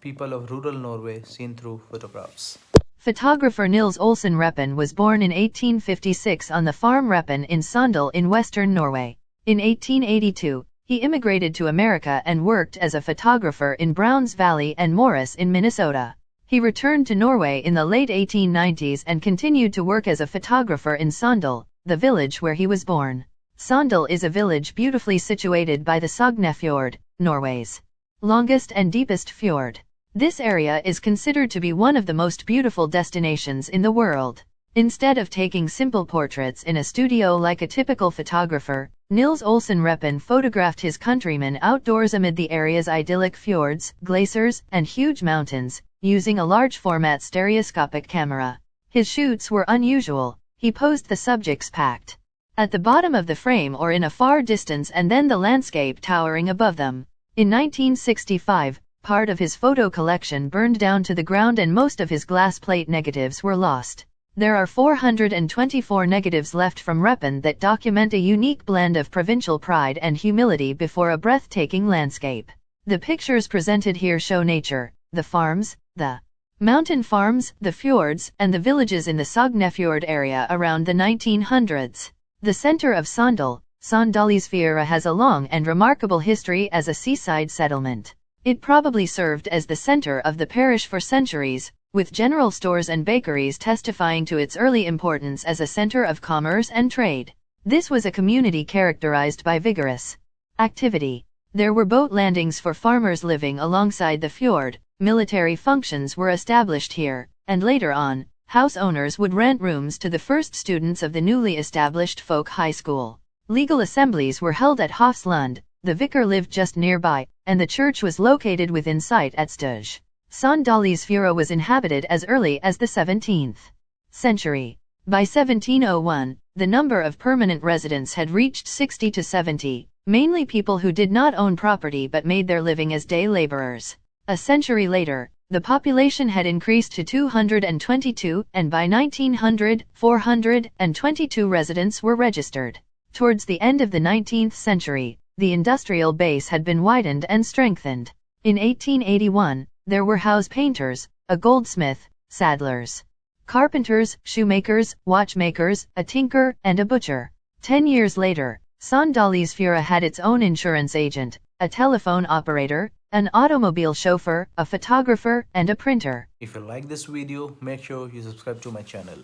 people of rural Norway seen through photographs. Photographer Nils Olsen Reppen was born in 1856 on the farm Reppen in Sandal in western Norway. In 1882, he immigrated to America and worked as a photographer in Browns Valley and Morris in Minnesota. He returned to Norway in the late 1890s and continued to work as a photographer in Sandal, the village where he was born. Sandal is a village beautifully situated by the Sognefjord, Norway's longest and deepest fjord. This area is considered to be one of the most beautiful destinations in the world. Instead of taking simple portraits in a studio like a typical photographer, Nils Olsen Reppen photographed his countrymen outdoors amid the area's idyllic fjords, glaciers, and huge mountains, using a large-format stereoscopic camera. His shoots were unusual. He posed the subjects packed at the bottom of the frame or in a far distance and then the landscape towering above them. In 1965, part of his photo collection burned down to the ground and most of his glass plate negatives were lost. There are 424 negatives left from Reppen that document a unique blend of provincial pride and humility before a breathtaking landscape. The pictures presented here show nature, the farms, the mountain farms, the fjords, and the villages in the Sognefjord area around the 1900s. The center of Sandal, Sandalisfjøra, has a long and remarkable history as a seaside settlement. It probably served as the center of the parish for centuries, with general stores and bakeries testifying to its early importance as a center of commerce and trade. This was a community characterized by vigorous activity. There were boat landings for farmers living alongside the fjord, military functions were established here, and later on, house owners would rent rooms to the first students of the newly established folk high school. Legal assemblies were held at Hofslund, the vicar lived just nearby, and the church was located within sight at Støj. Sandalisfjøra was inhabited as early as the 17th century. By 1701, the number of permanent residents had reached 60 to 70, mainly people who did not own property but made their living as day laborers. A century later, the population had increased to 222, and by 1900, 422 residents were registered. Towards the end of the 19th century, the industrial base had been widened and strengthened. In 1881, there were house painters, a goldsmith, saddlers, carpenters, shoemakers, watchmakers, a tinker, and a butcher. 10 years later, Sandalisfjøra had its own insurance agent, a telephone operator, an automobile chauffeur, a photographer, and a printer. If you like this video, make sure you subscribe to my channel.